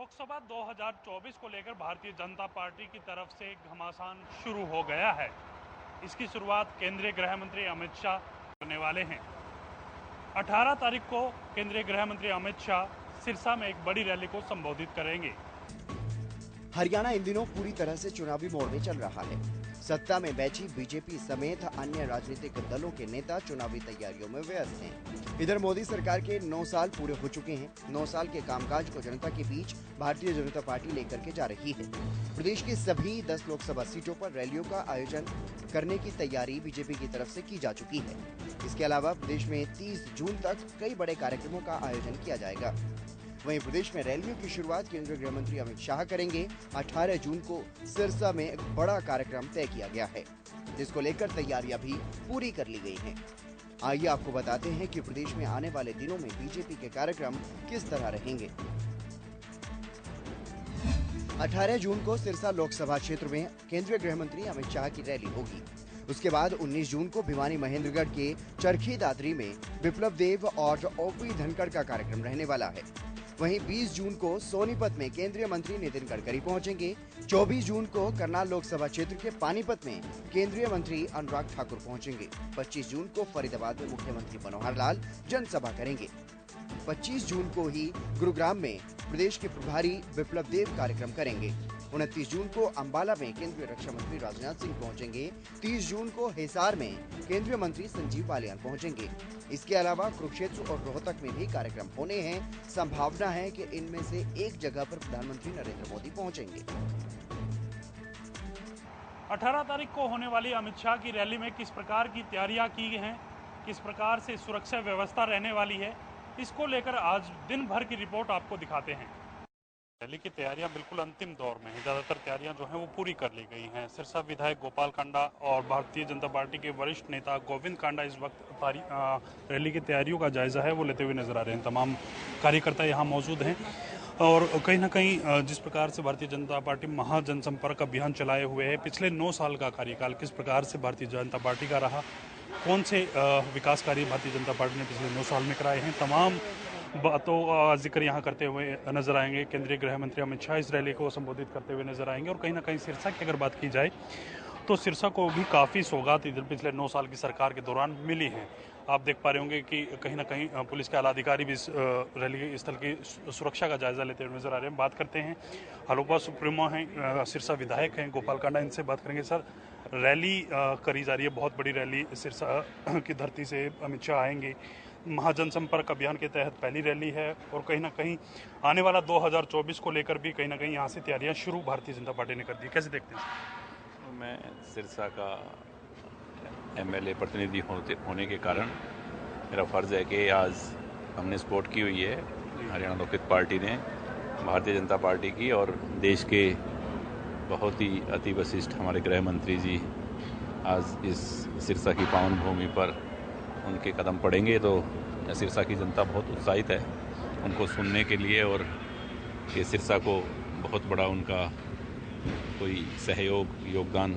लोकसभा 2024 को लेकर भारतीय जनता पार्टी की तरफ से घमासान शुरू हो गया है। इसकी शुरुआत केंद्रीय गृह मंत्री अमित शाह करने वाले हैं। 18 तारीख को केंद्रीय गृह मंत्री अमित शाह सिरसा में एक बड़ी रैली को संबोधित करेंगे। हरियाणा इन दिनों पूरी तरह से चुनावी मोड़ में चल रहा है। सत्ता में बैठी बीजेपी समेत अन्य राजनीतिक दलों के नेता चुनावी तैयारियों में व्यस्त हैं। इधर मोदी सरकार के 9 साल पूरे हो चुके हैं। 9 साल के कामकाज को जनता के बीच भारतीय जनता पार्टी लेकर के जा रही है। प्रदेश की सभी 10 लोकसभा सीटों पर रैलियों का आयोजन करने की तैयारी बीजेपी की तरफ से की जा चुकी है। इसके अलावा प्रदेश में 30 जून तक कई बड़े कार्यक्रमों का आयोजन किया जाएगा। वहीं प्रदेश में रैलियों की शुरुआत केंद्रीय गृह मंत्री अमित शाह करेंगे। 18 जून को सिरसा में एक बड़ा कार्यक्रम तय किया गया है, जिसको लेकर तैयारियां भी पूरी कर ली गई हैं। आइए आपको बताते हैं कि प्रदेश में आने वाले दिनों में बीजेपी के कार्यक्रम किस तरह रहेंगे। 18 जून को सिरसा लोकसभा क्षेत्र में केंद्रीय गृह मंत्री अमित शाह की रैली होगी। उसके बाद 19 जून को भिवानी महेंद्रगढ़ के चरखी दादरी में विप्लव देव और ओपी धनखड़ का कार्यक्रम रहने वाला है। वहीं 20 जून को सोनीपत में केंद्रीय मंत्री नितिन गडकरी पहुंचेंगे। 24 जून को करनाल लोकसभा क्षेत्र के पानीपत में केंद्रीय मंत्री अनुराग ठाकुर पहुंचेंगे। 25 जून को फरीदाबाद में मुख्यमंत्री मनोहर लाल जनसभा करेंगे। 25 जून को ही गुरुग्राम में प्रदेश के प्रभारी विप्लव देव कार्यक्रम करेंगे। 29 जून को अंबाला में केंद्रीय रक्षा मंत्री राजनाथ सिंह पहुंचेंगे। 30 जून को हिसार में केंद्रीय मंत्री संजीव बालियान पहुंचेंगे। इसके अलावा कुरुक्षेत्र और रोहतक में भी कार्यक्रम होने हैं। संभावना है कि इनमें से एक जगह पर प्रधानमंत्री नरेंद्र मोदी पहुंचेंगे। 18 तारीख को होने वाली अमित शाह की रैली में किस प्रकार की तैयारियां की हैं, किस प्रकार से सुरक्षा व्यवस्था रहने वाली है, इसको लेकर आज दिन भर की रिपोर्ट आपको दिखाते हैं। रैली की तैयारियां बिल्कुल अंतिम दौर में हैं। ज़्यादातर तैयारियां जो हैं वो पूरी कर ली गई हैं। सिरसा विधायक गोपाल कांडा और भारतीय जनता पार्टी के वरिष्ठ नेता गोविंद कांडा इस वक्त रैली की तैयारियों का जायजा है वो लेते हुए नजर आ रहे हैं। तमाम कार्यकर्ता यहाँ मौजूद हैं और कहीं ना कहीं जिस प्रकार से भारतीय जनता पार्टी महाजनसंपर्क अभियान चलाए हुए है, पिछले 9 साल का कार्यकाल किस प्रकार से भारतीय जनता पार्टी का रहा, कौन से विकास कार्य भारतीय जनता पार्टी ने पिछले 9 साल में कराए हैं, तमाम बातों का जिक्र यहाँ करते हुए नजर आएंगे। केंद्रीय गृह मंत्री अमित शाह इस रैली को संबोधित करते हुए नजर आएंगे। और कहीं ना कहीं सिरसा की अगर बात की जाए तो सिरसा को भी काफ़ी सौगात इधर पिछले 9 साल की सरकार के दौरान मिली है। आप देख पा रहे होंगे कि कहीं ना कहीं पुलिस के आला अधिकारी भी इस रैली स्थल की सुरक्षा का जायजा लेते हुए नजर आ रहे हैं। बात करते हैं, हलोपा सुप्रीमो हैं, सिरसा विधायक हैं गोपाल कांडा, इनसे बात करेंगे। सर, रैली करी जा रही है, बहुत बड़ी रैली सिरसा की धरती से अमित शाह आएंगे। महाजनसंपर्क अभियान के तहत पहली रैली है और कहीं ना कहीं आने वाला 2024 को लेकर भी कहीं ना कहीं यहाँ से तैयारियां शुरू भारतीय जनता पार्टी ने कर दी। कैसे देखते हैं? मैं सिरसा का एमएलए प्रतिनिधि होने के कारण मेरा फ़र्ज़ है कि आज हमने सपोर्ट की हुई है हरियाणा लोकहित पार्टी ने भारतीय जनता पार्टी की, और देश के बहुत ही अति वरिष्ठ हमारे गृह मंत्री जी आज इस सिरसा की पावन भूमि पर उनके कदम पड़ेंगे। तो सिरसा की जनता बहुत उत्साहित है उनको सुनने के लिए, और ये सिरसा को बहुत बड़ा उनका कोई सहयोग योगदान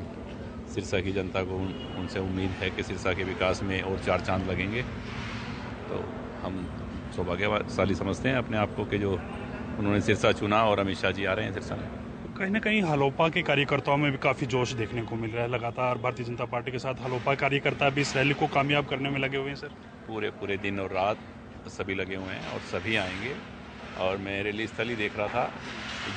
सिरसा की जनता को उनसे उम्मीद है कि सिरसा के विकास में और 4 चांद लगेंगे। तो हम सौभाग्यशाली समझते हैं अपने आप को कि जो उन्होंने सिरसा चुना और अमित शाह जी आ रहे हैं सिरसा में। कहीं ना कहीं हलोपा के कार्यकर्ताओं में भी काफ़ी जोश देखने को मिल रहा है। लगातार भारतीय जनता पार्टी के साथ हलोपा कार्यकर्ता भी इस रैली को कामयाब करने में लगे हुए हैं। सर, पूरे दिन और रात सभी लगे हुए हैं और सभी आएंगे। और मैं रैली स्थल ही देख रहा था,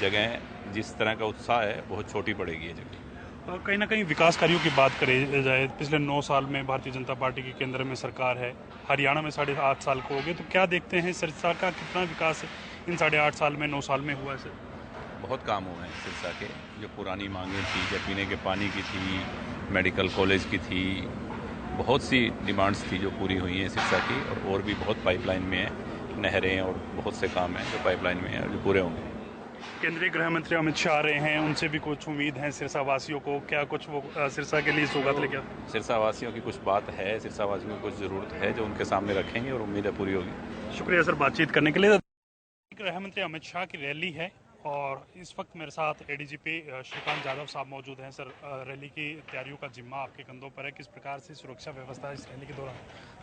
जगह जिस तरह का उत्साह है बहुत छोटी पड़ेगी ये जगह। कहीं ना कहीं विकास कार्यों की बात करी जाए, पिछले 9 साल में भारतीय जनता पार्टी की केंद्र में सरकार है, हरियाणा में 8.5 साल को हो गए, तो क्या देखते हैं सिरसा का कितना विकास इन 8.5 साल में 9 साल में हुआ है? सर, बहुत काम हुए हैं सिरसा के। जो पुरानी मांगें थी, जब पीने के पानी की थी, मेडिकल कॉलेज की थी, बहुत सी डिमांड्स थी जो पूरी हुई हैं सिरसा की, और भी बहुत पाइपलाइन में है, नहरें और बहुत से काम हैं जो पाइपलाइन में हैं जो पूरे होंगे। केंद्रीय गृह मंत्री अमित शाह आ रहे हैं, उनसे भी कुछ उम्मीद है सिरसा वासियों को, क्या कुछ वो सिरसा के लिए सौगात लेके आते? सिरसा वासियों की कुछ बात है, सिरसा वासियों को कुछ ज़रूरत है जो उनके सामने रखेंगे और उम्मीद है पूरी होगी। शुक्रिया सर बातचीत करने के लिए। गृह मंत्री अमित शाह की रैली है और इस वक्त मेरे साथ एडीजीपी श्रीकांत यादव साहब मौजूद हैं। सर, रैली की तैयारियों का जिम्मा आपके कंधों पर है, किस प्रकार से सुरक्षा व्यवस्था इस रैली के दौरान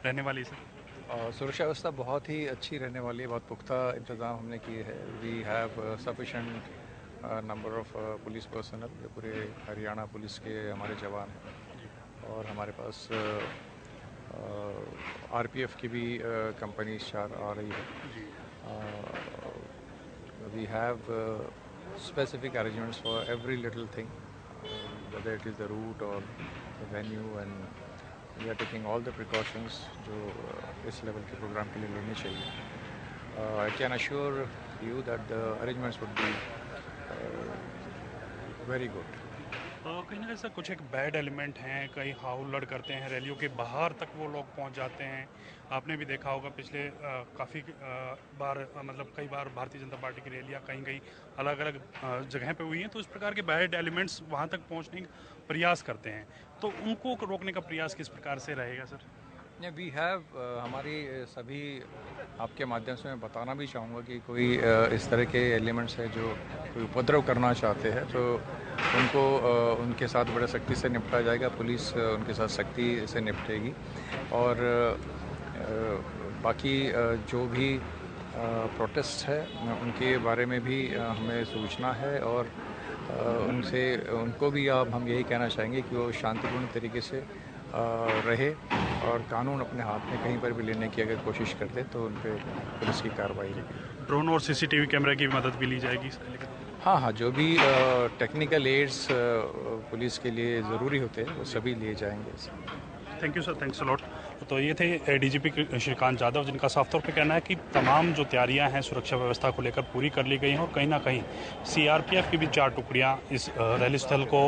रहने वाली है? सर, सुरक्षा व्यवस्था बहुत ही अच्छी रहने वाली है, बहुत पुख्ता इंतज़ाम हमने किए हैं। We have sufficient number of police personnel, जो पूरे हरियाणा पुलिस के हमारे जवान हैं, और हमारे पास आरपीएफ की भी कंपनीज 4 आ रही है। We have specific arrangements for every little thing, whether it is the route or the venue, and we are taking all the precautions जो इस लेवल के प्रोग्राम के लिए लेने चाहिए। I can assure you that the arrangements would be very good. कहीं ना ऐसा कुछ एक बैड एलिमेंट हैं, कई हाउलड़ करते हैं, रैलियों के बाहर तक वो लोग पहुंच जाते हैं। आपने भी देखा होगा पिछले काफ़ी बार मतलब कई बार भारतीय जनता पार्टी की रैलियां कहीं कहीं अलग अलग जगह पे हुई हैं, तो इस प्रकार के बैड एलिमेंट्स वहां तक पहुंचने का प्रयास करते हैं, तो उनको रोकने का प्रयास किस प्रकार से रहेगा सर? वी हैव हमारी सभी आपके माध्यम से मैं बताना भी चाहूँगा कि कोई इस तरह के एलिमेंट्स हैं जो कोई उपद्रव करना चाहते हैं, तो उनको उनके साथ बड़े सख्ती से निपटा जाएगा। पुलिस उनके साथ सख्ती से निपटेगी, और बाकी जो भी प्रोटेस्ट है उनके बारे में भी हमें सूचना है, और उनको भी हम यही कहना चाहेंगे कि वो शांतिपूर्ण तरीके से रहे, और कानून अपने हाथ में कहीं पर भी लेने की अगर कोशिश करते तो उन पर पुलिस की कार्रवाई होगी। ड्रोन और सीसीटीवी कैमरा की मदद भी ली जाएगी इसके लिए? हाँ, जो भी टेक्निकल एड्स पुलिस के लिए ज़रूरी होते हैं वो सभी लिए जाएंगे। Thank you sir, thanks a lot. तो ये थे डीजीपी श्रीकांत यादव, जिनका साफ तौर पे कहना है कि तमाम जो तैयारियां हैं सुरक्षा व्यवस्था को लेकर पूरी कर ली गई हैं, और कहीं ना कहीं सीआरपीएफ की भी 4 टुकड़ियां इस रैली स्थल को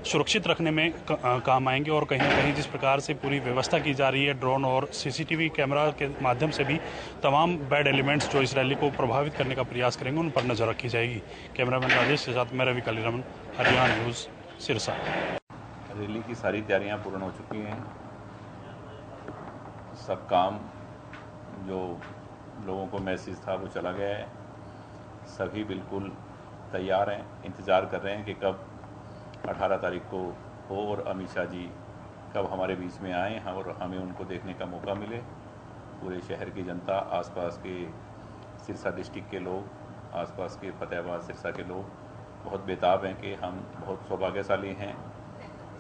सुरक्षित रखने में काम आएंगे, और कहीं ना कहीं जिस प्रकार से पूरी व्यवस्था की जा रही है ड्रोन और सीसीटीवी कैमरा के माध्यम से भी तमाम बैड एलिमेंट्स जो इस रैली को प्रभावित करने का प्रयास करेंगे उन पर नजर रखी जाएगी। कैमरामैन राजेश के साथ मैं रवि कालीरमन, हरियाणा न्यूज़, सिरसा। रैली की सारी तैयारियां पूर्ण हो चुकी हैं। सब काम जो लोगों को मैसेज था वो चला गया है। सभी बिल्कुल तैयार हैं, इंतज़ार कर रहे हैं कि कब 18 तारीख को हो और अमित शाह जी कब हमारे बीच में आए और हमें उनको देखने का मौका मिले। पूरे शहर की जनता, आसपास के सिरसा डिस्ट्रिक्ट के लोग, आसपास के फतेहाबाद सिरसा के लोग बहुत बेताब हैं कि हम बहुत सौभाग्यशाली हैं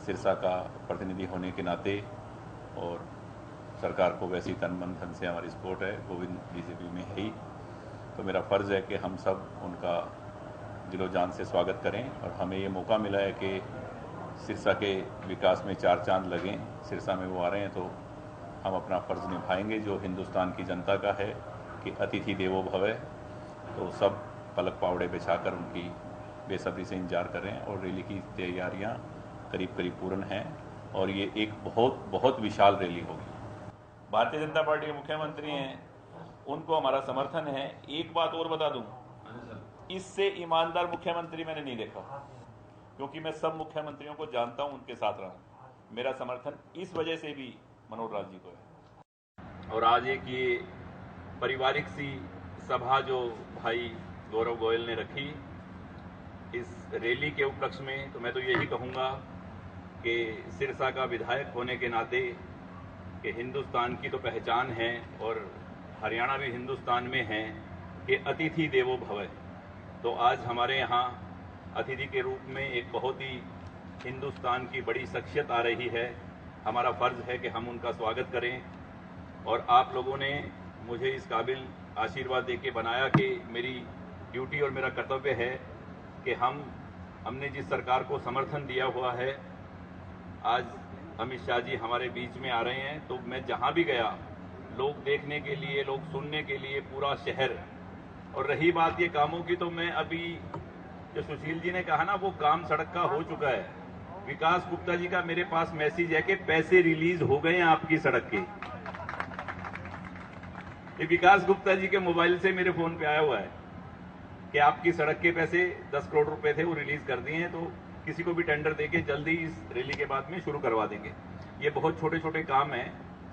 सिरसा का प्रतिनिधि होने के नाते, और सरकार को वैसी तन मन धन से हमारी सपोर्ट है, गोविंद बीजेपी में है ही, तो मेरा फ़र्ज़ है कि हम सब उनका दिलो जान से स्वागत करें। और हमें ये मौका मिला है कि सिरसा के विकास में 4 चांद लगें, सिरसा में वो आ रहे हैं, तो हम अपना फ़र्ज़ निभाएंगे जो हिंदुस्तान की जनता का है कि अतिथि देवो भव। तो सब पलक पावड़े बिछाकर उनकी बेसब्री से इंतजार कर रहे हैं, और रैली की तैयारियाँ करीब करीब पूर्ण हैं, और ये एक बहुत बहुत विशाल रैली होगी। भारतीय जनता पार्टी के मुख्यमंत्री हैं, उनको हमारा समर्थन है। एक बात और बता दूं, इससे ईमानदार मुख्यमंत्री मैंने नहीं देखा, क्योंकि मैं सब मुख्यमंत्रियों को जानता हूं, उनके साथ रहा हूं। मेरा समर्थन इस वजह से भी मनोहर लाल जी को है। और आज एक ये पारिवारिक सी सभा जो भाई गौरव गोयल ने रखी इस रैली के उपलक्ष्य में, तो मैं तो यही कहूँगा कि सिरसा का विधायक होने के नाते कि हिंदुस्तान की तो पहचान है, और हरियाणा भी हिंदुस्तान में है कि अतिथि देवो भव। तो आज हमारे यहाँ अतिथि के रूप में एक बहुत ही हिंदुस्तान की बड़ी शख्सियत आ रही है। हमारा फ़र्ज़ है कि हम उनका स्वागत करें, और आप लोगों ने मुझे इस काबिल आशीर्वाद देके बनाया कि मेरी ड्यूटी और मेरा कर्तव्य है कि हमने जिस सरकार को समर्थन दिया हुआ है, आज अमित शाह जी हमारे बीच में आ रहे हैं, तो मैं जहां भी गया लोग देखने के लिए, लोग सुनने के लिए, पूरा शहर। और रही बात ये कामों की, तो मैं अभी जो सुशील जी ने कहा ना, वो काम सड़क का हो चुका है। विकास गुप्ता जी का मेरे पास मैसेज है कि पैसे रिलीज हो गए हैं आपकी सड़क के। ये विकास गुप्ता जी के मोबाइल से मेरे फोन पे आया हुआ है कि आपकी सड़क के पैसे 10 करोड़ रुपए थे वो रिलीज कर दिए हैं, तो किसी को भी टेंडर देके जल्दी इस रैली के बाद में शुरू करवा देंगे। ये बहुत छोटे छोटे काम हैं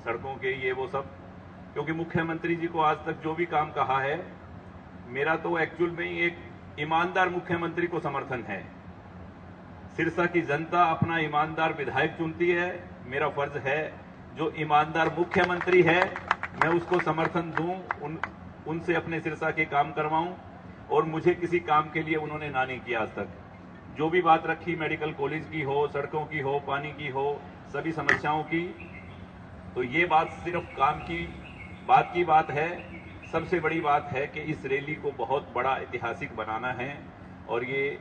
सड़कों के, ये वो सब, क्योंकि मुख्यमंत्री जी को आज तक जो भी काम कहा है, मेरा तो एक्चुअल में ही एक ईमानदार मुख्यमंत्री को समर्थन है। सिरसा की जनता अपना ईमानदार विधायक चुनती है, मेरा फर्ज है जो ईमानदार मुख्यमंत्री है मैं उसको समर्थन दूं, उनसे अपने सिरसा के काम करवाऊं, और मुझे किसी काम के लिए उन्होंने ना नहीं किया आज तक। जो भी बात रखी मेडिकल कॉलेज की हो, सड़कों की हो, पानी की हो, सभी समस्याओं की, तो ये बात सिर्फ काम की बात है। सबसे बड़ी बात है कि इस रैली को बहुत बड़ा ऐतिहासिक बनाना है, और ये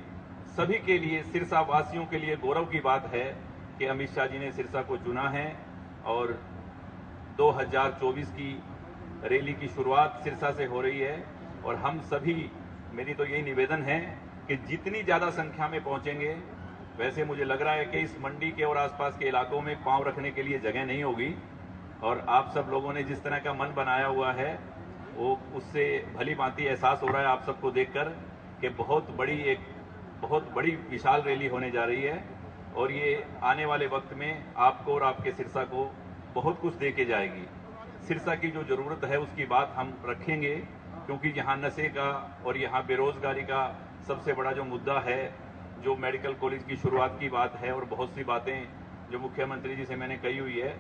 सभी के लिए, सिरसा वासियों के लिए गौरव की बात है कि अमित शाह जी ने सिरसा को चुना है। और 2024 की रैली की शुरुआत सिरसा से हो रही है, और हम सभी, मेरी तो यही निवेदन है कि जितनी ज्यादा संख्या में पहुंचेंगे, वैसे मुझे लग रहा है कि इस मंडी के और आसपास के इलाकों में पांव रखने के लिए जगह नहीं होगी, और आप सब लोगों ने जिस तरह का मन बनाया हुआ है, वो उससे भली भांति एहसास हो रहा है आप सबको देखकर कि बहुत बड़ी विशाल रैली होने जा रही है, और ये आने वाले वक्त में आपको और आपके सिरसा को बहुत कुछ दे के जाएगी। सिरसा की जो जरूरत है उसकी बात हम रखेंगे, क्योंकि यहाँ नशे का और यहाँ बेरोजगारी का सबसे बड़ा जो मुद्दा है, जो मेडिकल कॉलेज की शुरुआत की बात है, और बहुत सी बातें जो मुख्यमंत्री जी से मैंने कही हुई है,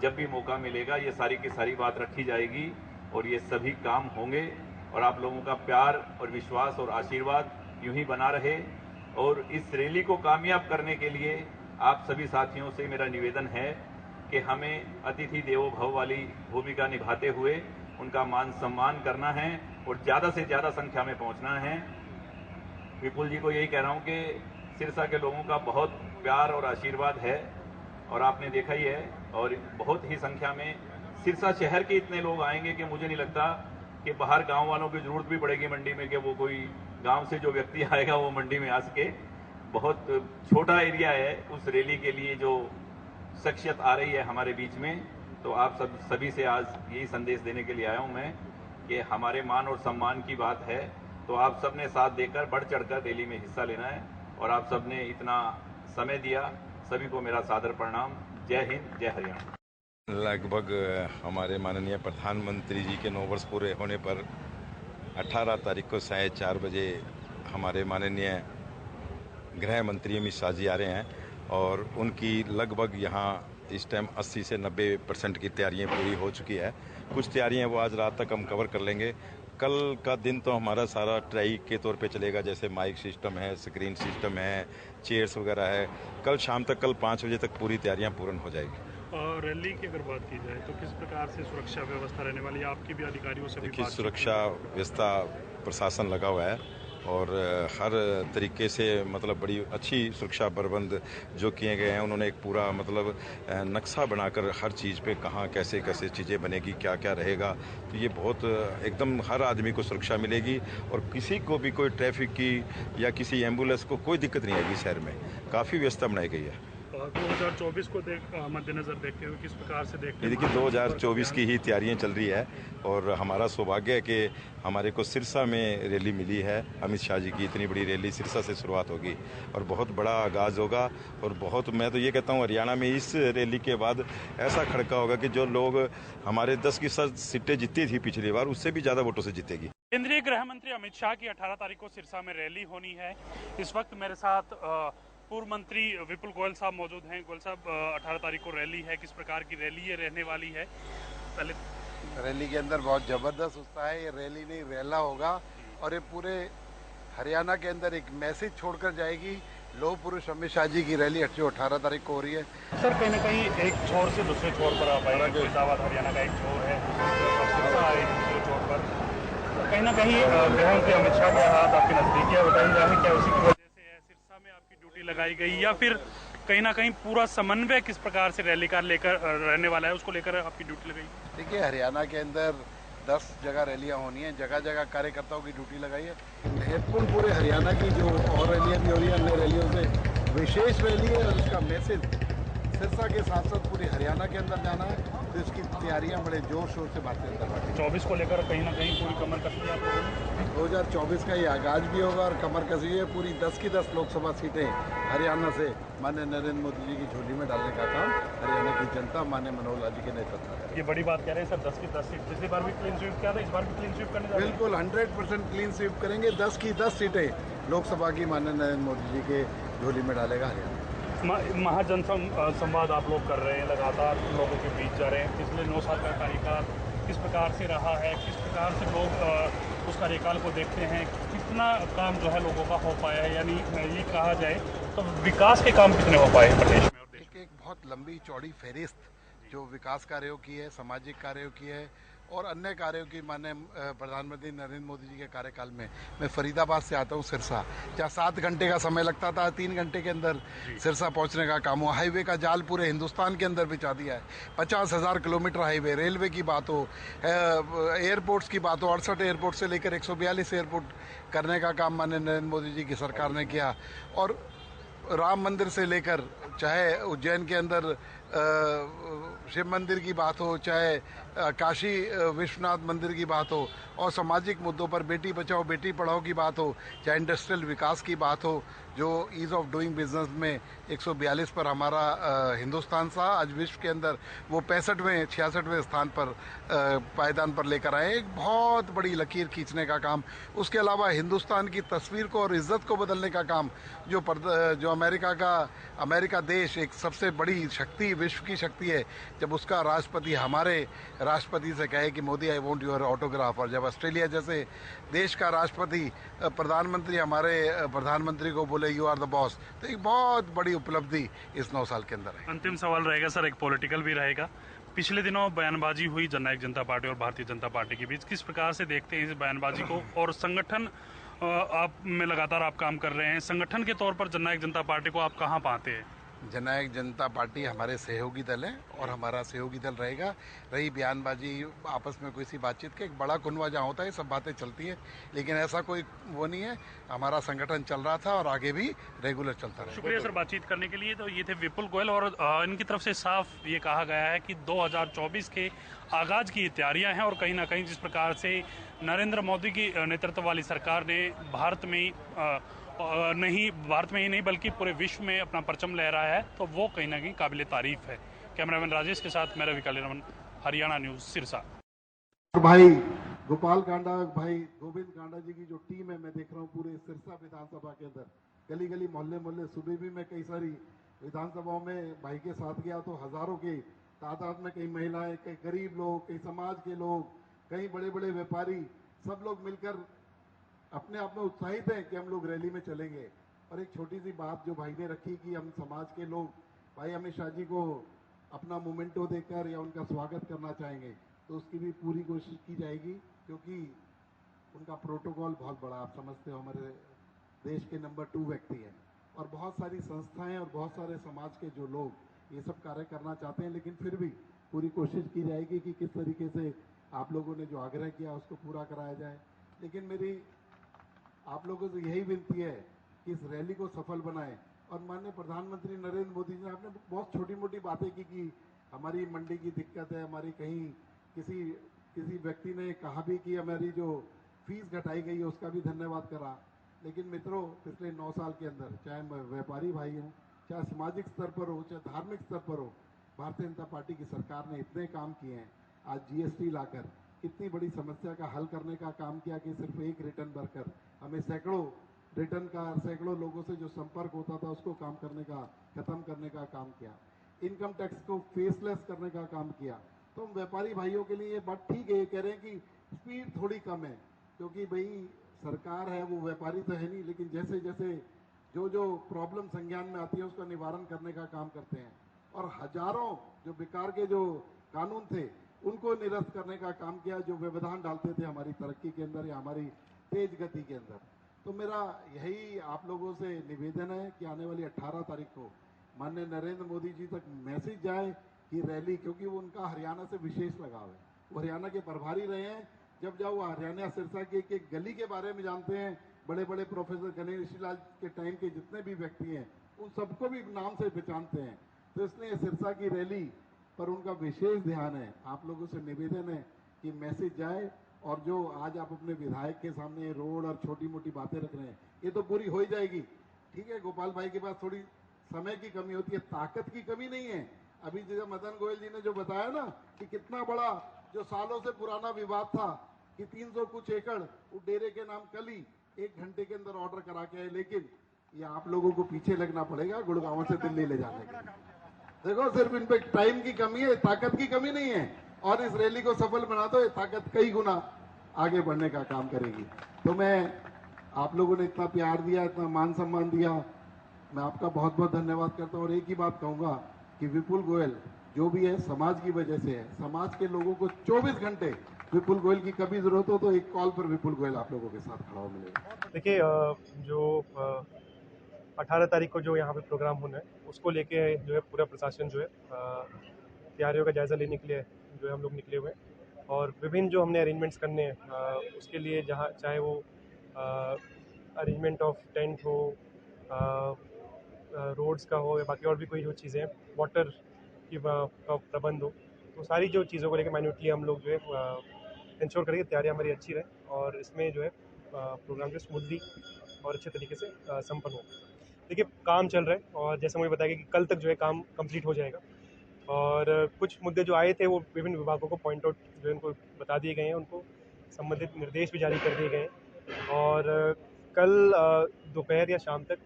जब भी मौका मिलेगा ये सारी की सारी बात रखी जाएगी, और ये सभी काम होंगे। और आप लोगों का प्यार और विश्वास और आशीर्वाद यूं ही बना रहे। और इस रैली को कामयाब करने के लिए आप सभी साथियों से मेरा निवेदन है कि हमें अतिथि देवो भव वाली भूमिका निभाते हुए उनका मान सम्मान करना है, और ज्यादा से ज्यादा संख्या में पहुंचना है। विपुल जी को यही कह रहा हूं कि सिरसा के लोगों का बहुत प्यार और आशीर्वाद है, और आपने देखा ही है, और बहुत ही संख्या में सिरसा शहर के इतने लोग आएंगे कि मुझे नहीं लगता कि बाहर गांव वालों की जरूरत भी पड़ेगी मंडी में, कि वो कोई गांव से जो व्यक्ति आएगा वो मंडी में आ सके। बहुत छोटा एरिया है उस रैली के लिए जो शख्सियत आ रही है हमारे बीच में। तो आप सभी से आज यही संदेश देने के लिए आया हूं मैं कि हमारे मान और सम्मान की बात है, तो आप सबने साथ देकर बढ़ चढ़कर रैली में हिस्सा लेना है, और आप सबने इतना समय दिया, सभी को मेरा सादर प्रणाम। जय हिंद, जय हरियाणा। लगभग हमारे माननीय प्रधानमंत्री जी के 9 वर्ष पूरे होने पर 18 तारीख को 4:30 बजे हमारे माननीय गृह मंत्री अमित शाह जी आ रहे हैं, और उनकी लगभग यहाँ इस टाइम 80 से 90% की तैयारियां पूरी हो चुकी है। कुछ तैयारियां वो आज रात तक हम कवर कर लेंगे। कल का दिन तो हमारा सारा ट्राई के तौर पे चलेगा, जैसे माइक सिस्टम है, स्क्रीन सिस्टम है, चेयर्स वगैरह है। कल शाम तक, कल 5 बजे तक पूरी तैयारियां पूर्ण हो जाएगी। और रैली की अगर बात की जाए तो किस प्रकार से सुरक्षा व्यवस्था रहने वाली है? आपकी भी अधिकारियों से भी देखिए, बातचीत सुरक्षा व्यवस्था प्रशासन लगा हुआ है, और हर तरीके से मतलब बड़ी अच्छी सुरक्षा प्रबंध जो किए गए हैं। उन्होंने एक पूरा मतलब नक्शा बनाकर हर चीज़ पे कहाँ कैसे कैसे चीज़ें बनेगी, क्या क्या रहेगा, तो ये बहुत एकदम हर आदमी को सुरक्षा मिलेगी, और किसी को भी कोई ट्रैफिक की या किसी एम्बुलेंस को कोई दिक्कत नहीं आएगी। शहर में काफ़ी व्यवस्था बनाई गई है। 2024 को मद्देनजर देखते हुए किस प्रकार से देखते हैं? देखिए, 2024 की ही तैयारियां चल रही है, और हमारा सौभाग्य है कि हमारे को सिरसा में रैली मिली है। अमित शाह जी की इतनी बड़ी रैली सिरसा से शुरुआत होगी, और बहुत बड़ा आगाज़ होगा, और बहुत, मैं तो ये कहता हूँ, हरियाणा में इस रैली के बाद ऐसा खड़का होगा कि जो लोग हमारे 10 की सीटें जीती थी पिछली बार, उससे भी ज़्यादा वोटों से जीतेगी। केंद्रीय गृह मंत्री अमित शाह की 18 तारीख को सिरसा में रैली होनी है। इस वक्त मेरे साथ पूर्व मंत्री विपुल गोयल साहब मौजूद हैं। गोयल साहब, 18 तारीख को रैली है, किस प्रकार की रैली ये रहने वाली है? पहले रैली के अंदर बहुत ज़बरदस्त उत्साह है। ये रैली नहीं रैला होगा, और ये पूरे हरियाणा के अंदर एक मैसेज छोड़कर जाएगी। लौह पुरुष अमित शाह जी की रैली जो 18 तारीख को हो रही है। सर, कहीं ना कहीं एक छोर से दूसरे छोर पर आप आए, फैजाबाद हरियाणा का एक छोर है, सिरसा है दूसरे छोर पर। कहीं ना कहीं गृह मंत्री अमित शाह के हाथ आपकी नजदीकियाँ बताई जा रही, क्या उसी की वजह से सिरसा में आपकी ड्यूटी लगाई गई, या फिर कहीं ना कहीं पूरा समन्वय किस प्रकार से रैली का लेकर रहने वाला है, उसको लेकर आपकी ड्यूटी लगाई? देखिए, हरियाणा के अंदर 10 जगह रैलियां होनी है, जगह जगह कार्यकर्ताओं की ड्यूटी लगाई है। महत्वपूर्ण पूरे हरियाणा की जो और रैलियां भी हो रही है, अन्य रैलियों से विशेष रैली है, और उसका मैसेज सिरसा के साथ साथ पूरे हरियाणा के अंदर जाना है, तो इसकी तैयारियां बड़े जोर शोर से बातें कर रही हैं। 24 को लेकर कहीं ना कहीं पूरी कमर कसी आप लोगों ने? 2024 का ये आगाज भी होगा, और कमर कसी है। पूरी 10 की 10 लोकसभा सीटें हरियाणा से माननीय नरेंद्र मोदी जी की झोली में डालने का काम हरियाणा की जनता माननीय मनोहर लाल जी के नेतृत्व में। ये बड़ी बात कह रहे हैं सर, 10 की 10 सीट। पिछली बार भी क्लीन स्वीप किया था, इस बार भी क्लीन स्वीप करने जा रहे हैं? बिल्कुल 100% क्लीन स्वीप करेंगे। 10 की 10 सीटें लोकसभा की माननीय नरेंद्र मोदी जी के झोली में डालेगा हरियाणा। महाजन संवाद आप लोग कर रहे हैं, लगातार लोगों के बीच जा रहे हैं। पिछले 9 साल का कार्यकाल किस प्रकार से रहा है, किस प्रकार से लोग उस कार्यकाल को देखते हैं, कितना काम जो है लोगों का हो पाया है, यानी ये कहा जाए तो विकास के काम कितने हो पाए हैं प्रदेश में और देश में। एक बहुत लंबी चौड़ी फहरिस्त जो विकास कार्यों की है, सामाजिक कार्यों की है और अन्य कार्यों की माननीय प्रधानमंत्री नरेंद्र मोदी जी के कार्यकाल में। मैं फरीदाबाद से आता हूँ सिरसा, जहाँ 7 घंटे का समय लगता था 3 घंटे के अंदर सिरसा पहुँचने का काम हुआ। हाईवे का जाल पूरे हिंदुस्तान के अंदर बिछा दिया है। 50,000 किलोमीटर हाईवे, रेलवे की बात हो, एयरपोर्ट्स की बात हो, 68 एयरपोर्ट से लेकर 142 एयरपोर्ट करने का काम माननीय नरेंद्र मोदी जी की सरकार ने किया। और राम मंदिर से लेकर चाहे उज्जैन के अंदर शिव मंदिर की बात हो, चाहे काशी विश्वनाथ मंदिर की बात हो, और सामाजिक मुद्दों पर बेटी बचाओ बेटी पढ़ाओ की बात हो, चाहे इंडस्ट्रियल विकास की बात हो, जो ईज़ ऑफ डूइंग बिजनेस में 142 पर हमारा हिंदुस्तान था, आज विश्व के अंदर वो 65वें 66वें स्थान पर पायदान पर लेकर आए। एक बहुत बड़ी लकीर खींचने का काम। उसके अलावा हिंदुस्तान की तस्वीर को और इज्जत को बदलने का काम जो अमेरिका देश एक सबसे बड़ी शक्ति, विश्व की शक्ति है, जब उसका राष्ट्रपति हमारे राष्ट्रपति से कहे कि Modi I want your autograph, और जब ऑस्ट्रेलिया जैसे देश का राष्ट्रपति प्रधानमंत्री हमारे प्रधानमंत्री को बोले यू आर द बॉस, तो एक बहुत बड़ी उपलब्धि इस 9 साल के अंदर है। अंतिम सवाल रहेगा सर, एक पॉलिटिकल भी रहेगा। पिछले दिनों बयानबाजी हुई जननायक जनता पार्टी और भारतीय जनता पार्टी के बीच, किस प्रकार से देखते हैं इस बयानबाजी को, और संगठन आप में लगातार आप काम कर रहे हैं, संगठन के तौर पर जननायक जनता पार्टी को आप कहाँ पाते हैं? जननायक जनता पार्टी हमारे सहयोगी दल है और हमारा सहयोगी दल रहेगा। रही बयानबाजी आपस में कोई सी बातचीत के, एक बड़ा कुनवा जहाँ होता है सब बातें चलती है, लेकिन ऐसा कोई वो नहीं है। हमारा संगठन चल रहा था और आगे भी रेगुलर चलता रहेगा। शुक्रिया सर बातचीत करने के लिए। तो ये थे विपुल गोयल, और इनकी तरफ से साफ ये कहा गया है कि 2024 के आगाज की तैयारियां हैं, और कहीं ना कहीं जिस प्रकार से नरेंद्र मोदी की नेतृत्व वाली सरकार ने भारत में ही नहीं बल्कि पूरे विश्व में अपना परचम लहराया है, तो वो कहीं ना कहीं काबिल तारीफ है। कैमरामैन राजेश के साथ मैं रवि कालीरमन, हरियाणा न्यूज, सिरसा। भाई गोपाल कांडा, भाई गोविंद कांडा जी की जो टीम है, मैं देख रहा हूँ पूरे सिरसा विधानसभा के अंदर गली गली मोहल्ले, सुबह भी मैं कई सारी विधानसभाओं में भाई के साथ गया तो हजारों के तादाद में कई महिलाएं, कई गरीब लोग, कई समाज के लोग, कई बड़े बड़े व्यापारी, सब लोग मिलकर अपने आप में उत्साहित हैं कि हम लोग रैली में चलेंगे। और एक छोटी सी बात जो भाई ने रखी कि हम समाज के लोग भाई अमित शाह जी को अपना मोमेंटो देकर या उनका स्वागत करना चाहेंगे, तो उसकी भी पूरी कोशिश की जाएगी, क्योंकि उनका प्रोटोकॉल बहुत बड़ा, आप समझते हो, हमारे देश के नंबर 2 व्यक्ति हैं, और बहुत सारी संस्थाएं और बहुत सारे समाज के जो लोग ये सब कार्य करना चाहते हैं, लेकिन फिर भी पूरी कोशिश की जाएगी कि किस तरीके से आप लोगों ने जो आग्रह किया उसको पूरा कराया जाए। लेकिन मेरी आप लोगों से यही विनती है कि इस रैली को सफल बनाएं। और माननीय प्रधानमंत्री नरेंद्र मोदी जी ने आपने बहुत छोटी मोटी बातें की कि हमारी मंडी की दिक्कत है, हमारी कहीं किसी व्यक्ति ने कहा भी कि हमारी जो फीस घटाई गई है उसका भी धन्यवाद करा। लेकिन मित्रों, पिछले 9 साल के अंदर, चाहे मैं व्यापारी भाई हूँ, चाहे सामाजिक स्तर पर हो, चाहे धार्मिक स्तर पर हो, भारतीय जनता पार्टी की सरकार ने इतने काम किए हैं। आज जीएसटी लाकर इतनी बड़ी समस्या का हल करने का काम किया कि सिर्फ एक रिटर्न भरकर हमें सैकड़ों लोगों से जो संपर्क होता था उसको खत्म करने का काम किया। इनकम टैक्स को फेसलेस करने का काम किया। तो हम व्यापारी भाइयों के लिए ये बात ठीक है, ये कह रहे हैं कि स्पीड थोड़ी कम है, क्योंकि भाई सरकार है, वो व्यापारी तो है नहीं, लेकिन जैसे जैसे जो प्रॉब्लम संज्ञान में आती है उसका निवारण करने का काम करते हैं। और हजारों जो बेकार के जो कानून थे उनको निरस्त करने का काम किया, जो व्यवधान डालते थे हमारी तरक्की के अंदर या हमारी तेज गति के अंदर। तो मेरा यही आप लोगों से निवेदन है कि आने वाली 18 तारीख को माननीय नरेंद्र मोदी जी तक मैसेज जाए कि रैली, क्योंकि वो उनका हरियाणा से विशेष लगाव है, वो हरियाणा के प्रभारी रहे हैं। जब जाओ हरियाणा सिरसा के एक गली के बारे में जानते हैं, बड़े बड़े प्रोफेसर गणेश लाल के टाइम के जितने भी व्यक्ति हैं उन सबको भी नाम से पहचानते हैं। तो इसलिए सिरसा की रैली पर उनका विशेष ध्यान है। आप लोगों से निवेदन है कि मैसेज जाए, और जो आज आप अपने विधायक के सामने रोड और छोटी मोटी बातें रख रहे हैं, ये तो पूरी हो ही जाएगी। ठीक है, गोपाल भाई के पास थोड़ी समय की कमी होती है, ताकत की कमी नहीं है। अभी जैसे मदन गोयल जी ने जो बताया ना कि कितना बड़ा जो सालों से पुराना विवाद था कि 300 कुछ एकड़ वो डेरे के नाम कल ही 1 घंटे के अंदर ऑर्डर करा के आए, लेकिन ये आप लोगों को पीछे लगना पड़ेगा गुड़गांव से दिल्ली ले जाने के। देखो, सिर्फ इन पे टाइम की कमी है, ताकत की कमी नहीं है। और इस रैली को सफल बना दो, ये ताकत कई गुना आगे बढ़ने का काम करेगी। तो मैं आप लोगों ने इतना प्यार दिया, इतना मान सम्मान दिया, मैं आपका बहुत बहुत धन्यवाद करता हूँ। और एक ही बात कहूँगा कि विपुल गोयल जो भी है समाज की वजह से है। समाज के लोगों को 24 घंटे विपुल गोयल की कभी जरूरत हो तो एक कॉल पर विपुल गोयल आप लोगों के साथ खड़ा हो मिलेगा। देखिए, जो 18 तारीख को जो यहाँ पे प्रोग्राम होना है उसको लेके जो है पूरा प्रशासन जो है तैयारियों का जायज़ा लेने के लिए जो है हम लोग निकले हुए हैं। और विभिन्न जो हमने अरेंजमेंट्स करने हैं उसके लिए, जहाँ चाहे वो अरेंजमेंट ऑफ टेंट हो, रोड्स का हो, या बाकी और भी कोई जो चीज़ें हैं, वाटर की का प्रबंध हो, तो सारी जो चीज़ों को लेकर माइन्यूटली हम लोग जो है इंश्योर करेंगे तैयारियाँ हमारी अच्छी रहे और इसमें जो है प्रोग्राम जो स्मूथली और अच्छे तरीके से संपन्न हो। देखिए, काम चल रहा है और जैसे मुझे बताया गया कि कल तक जो है काम कंप्लीट हो जाएगा। और कुछ मुद्दे जो आए थे वो विभिन्न विभागों को पॉइंट आउट जो है उनको बता दिए गए हैं, उनको संबंधित निर्देश भी जारी कर दिए गए हैं। और कल दोपहर या शाम तक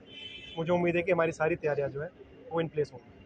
मुझे उम्मीद है कि हमारी सारी तैयारियां जो है वो इन प्लेस होंगी।